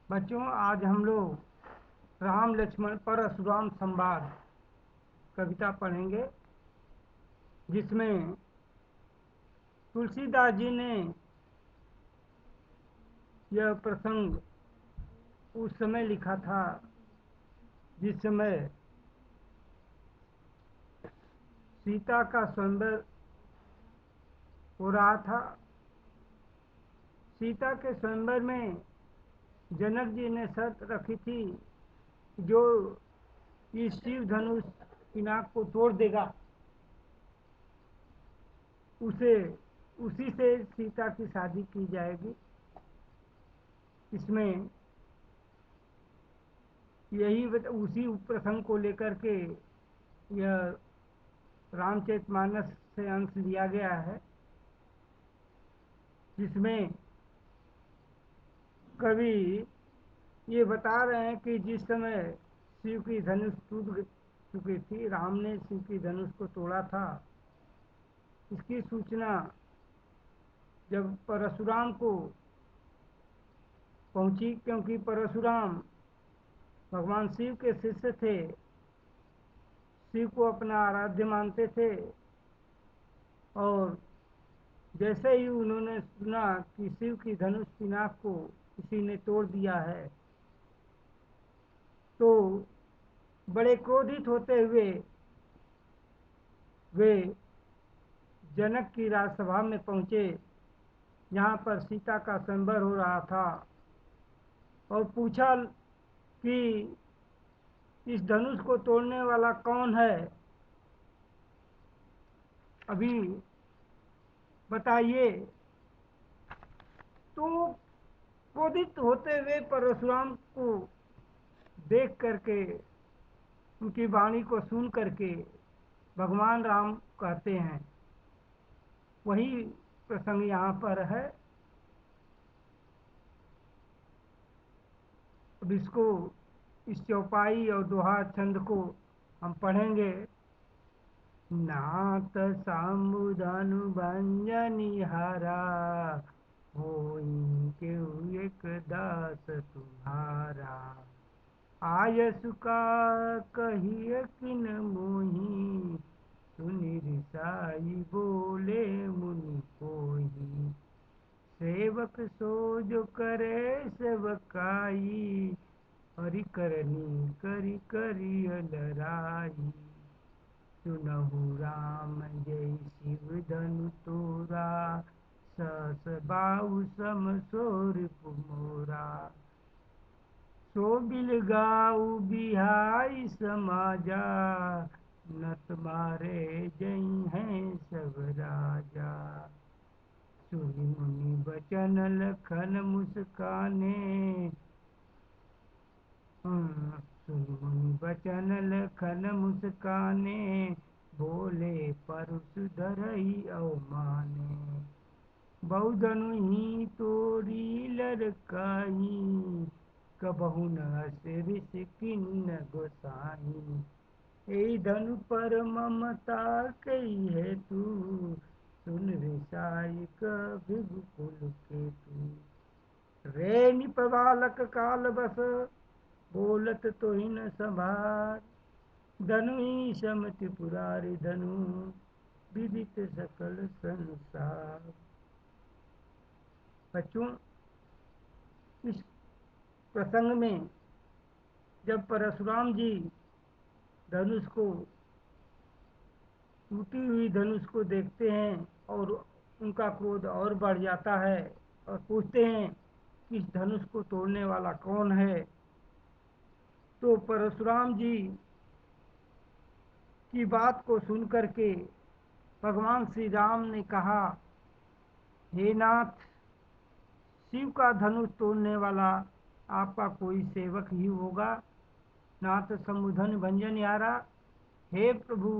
बच्चों, आज हम लोग राम लक्ष्मण परशुराम संवाद कविता पढ़ेंगे, जिसमें तुलसीदास जी ने यह प्रसंग उस समय लिखा था जिस समय सीता का स्वयंवर हो रहा था। सीता के स्वयंवर में जनक जी ने शर्त रखी थी, जो इस शिव धनुष पिनाक को तोड़ देगा उसे उसी से सीता की शादी की जाएगी। इसमें यही उसी प्रसंग को लेकर के यह रामचरितमानस से अंश लिया गया है, जिसमें कवि ये बता रहे हैं कि जिस समय शिव की धनुष टूट चुकी थी, राम ने शिव की धनुष को तोड़ा था। इसकी सूचना जब परशुराम को पहुंची, क्योंकि परशुराम भगवान शिव के शिष्य थे, शिव को अपना आराध्य मानते थे। और जैसे ही उन्होंने सुना कि शिव की धनुष पिनाक को किसी ने तोड़ दिया है, तो बड़े क्रोधित होते हुए वे जनक की राजसभा में पहुंचे, जहां पर सीता का स्वयंवर हो रहा था, और पूछा कि इस धनुष को तोड़ने वाला कौन है, अभी बताइए। तो क्रोधित होते हुए परशुराम को देख करके, उनकी वाणी को सुन करके भगवान राम कहते हैं, वही प्रसंग यहाँ पर है। अब इसको, इस चौपाई और दोहा छंद को हम पढ़ेंगे। नाथ समुधनु भंजनिहारा, होई केहू एक दास तुम्हारा। आयसु का कहिए किन मोही, सुनि रिसाई बोले मुनि कोई। सेवक सो जो करे सेवकाई, हरि करनी करी करी लराई। सुनहु राम जय शिव धनु तोरा, सहस बाहु सम सोर मोरा। सो बिल गाऊ बिहाई समाजा, नत मारे जई हैं सब राजा। सुनि मुनि बचन लखन मुस्काने, सुनि मुनि बचन लखन मुस्काने। बोले परुषु धरई अवमाने, बहुधनु ही तोरी लड़काई। कबहु न सिरिस किन्न गोसाई, ए धनु पर ममता कई है तू। सुन रिसाई कभिगुकुल के तू। रे निप बालक काल बस, बोलत तो ही न संभार। धनु ही सम त्रिपुरारि धनु, विदित सकल संसार। बच्चों, इस प्रसंग में जब परशुराम जी धनुष को, टूटी हुई धनुष को देखते हैं, और उनका क्रोध और बढ़ जाता है, और पूछते हैं कि इस धनुष को तोड़ने वाला कौन है। तो परशुराम जी की बात को सुन करके भगवान श्री राम ने कहा, हे नाथ, शिव का धनुष तोड़ने वाला आपका कोई सेवक ही होगा। नाथ समुधन भंजन यारा, हे प्रभु,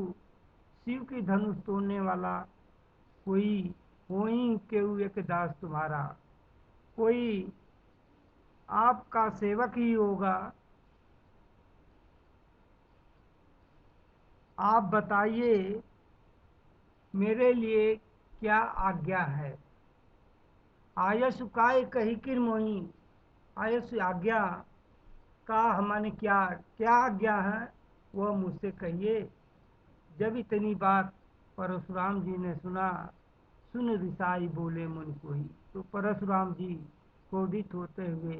शिव की धनुष तोड़ने वाला कोई होई केहू एक दास तुम्हारा, कोई आपका सेवक ही होगा। आप बताइए, मेरे लिए क्या आज्ञा है। आयसु काय कही किर मोही, आयुष आज्ञा का हमारे क्या क्या आज्ञा है वह मुझसे कहिए। जब इतनी बात परशुराम जी ने सुना, सुन रिसाई बोले मुनि कोई। तो परशुराम जी क्रोधित होते हुए,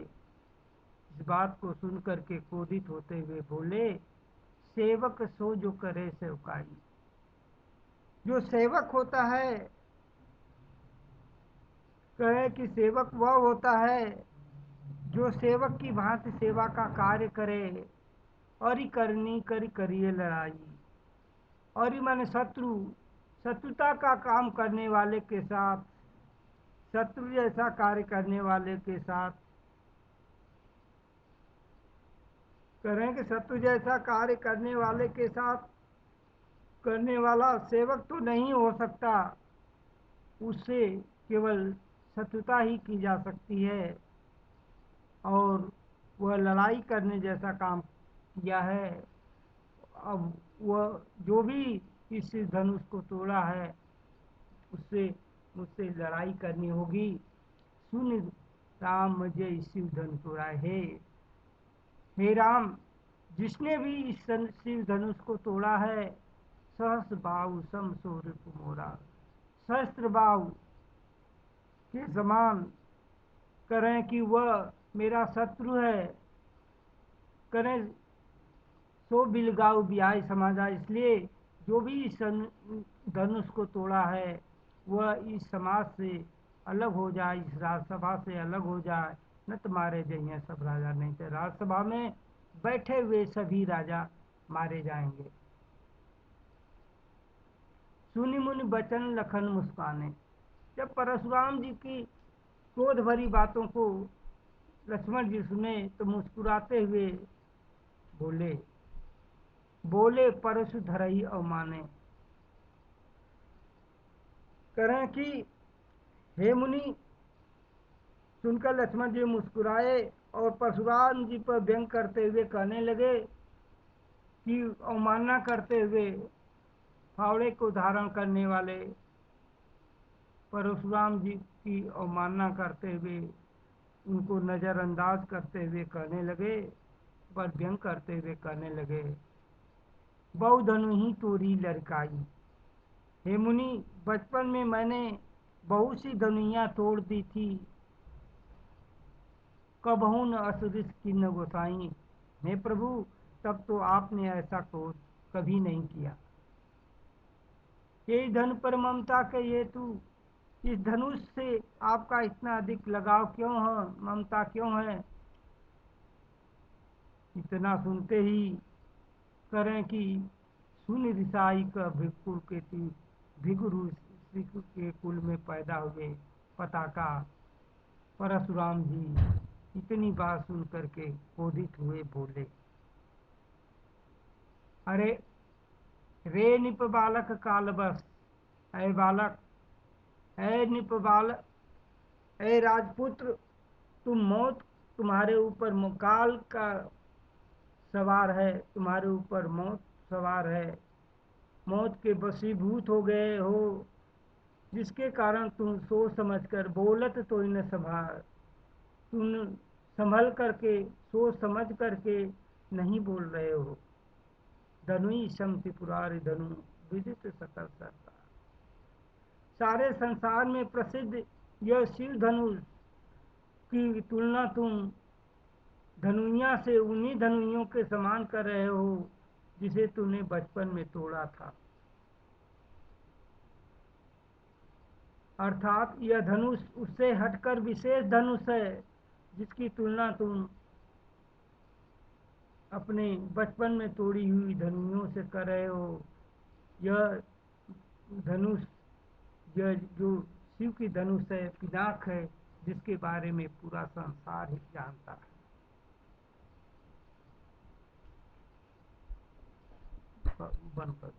इस बात को सुन करके क्रोधित होते हुए बोले, सेवक सो जो करे सेवकाई। जो सेवक होता है, कहे कि सेवक वह होता है जो सेवक की भांति सेवा का कार्य करे, और ही करनी करिए लड़ाई। और ही माने शत्रुता का काम करने वाले के साथ, शत्रु जैसा कार्य करने वाले के साथ, करें कि शत्रु जैसा कार्य करने वाले के साथ करने वाला सेवक तो नहीं हो सकता, उससे केवल शत्रुता ही की जा सकती है। और वह लड़ाई करने जैसा काम किया है। अब वह जो भी इस धनुष को तोड़ा है, उससे मुझसे लड़ाई करनी होगी। सुन राम मुझे शिव धनुष तोड़ा है। हे राम, जिसने भी इस शिव धनुष को तोड़ा है, सहस्र बाहु सम स्वरूप मोरा। सहस्त्र बाहु के समान करें कि वह मेरा शत्रु है, करें सो बिलगाऊ ब्याह समाजा। इसलिए जो भी इस धनुष को तोड़ा है, वह इस समाज से अलग हो जाए, इस राजसभा से अलग हो जाए। न तो मारे जाइए सब राजा, नहीं तो राजसभा में बैठे हुए सभी राजा मारे जाएंगे। सुनि मुनि बचन लखन मुस्काने। जब परशुराम जी की क्रोध भरी बातों को लक्ष्मण जी सुने तो मुस्कुराते हुए बोले, बोले परशु धरई अवमाने। करें कि हे मुनि, सुनकर लक्ष्मण जी मुस्कुराए और परशुराम जी पर व्यंग करते हुए कहने लगे कि अवमानना करते हुए, फावड़े को धारण करने वाले परशुराम जी की अवमानना करते हुए, उनको नज़रअंदाज करते हुए कहने लगे, पर व्यंग करते हुए कहने लगे, बहु धनु ही तोरी लड़काई। हे मुनि, बचपन में मैंने बहुत सी धनुइयाँ तोड़ दी थी, कबहू न असुरिस की न गोसाई। हे प्रभु, तब तो आपने ऐसा क्रोध कभी नहीं किया। ये धन पर ममता के हेतु, इस धनुष से आपका इतना अधिक लगाव क्यों है, ममता क्यों है। इतना सुनते ही करें कि सुन रिसाई का भिक्षु के भिगुरु के कुल में पैदा हुए पताका परशुराम जी इतनी बात सुन करके क्रोधित हुए बोले, अरे रे निप बालक काल बस। ऐ बालक, ऐ निप बालक, ऐ राजपुत्र, तुम मौत तुम्हारे ऊपर काल का सवार है, तुम्हारे ऊपर मौत सवार है। मौत के वशीभूत हो गए हो, जिसके कारण तुम सोच समझ कर बोलत तो इन संभाल, तुम संभल करके सोच समझ करके नहीं बोल रहे हो। धनुई सम त्रिपुरारि धनु विदित सकल सरकार। सारे संसार में प्रसिद्ध यह शिव धनुष की तुलना तुम धनुइया से उन्हीं धनुइयों के समान कर रहे हो जिसे तूने बचपन में तोड़ा था। अर्थात यह धनुष उससे हटकर विशेष धनुष है, जिसकी तुलना तुम अपने बचपन में तोड़ी हुई धनुइयों से कर रहे हो। यह धनुष, यह जो शिव की धनुष है, पिनाक है, जिसके बारे में पूरा संसार ही जानता है। बंद कर।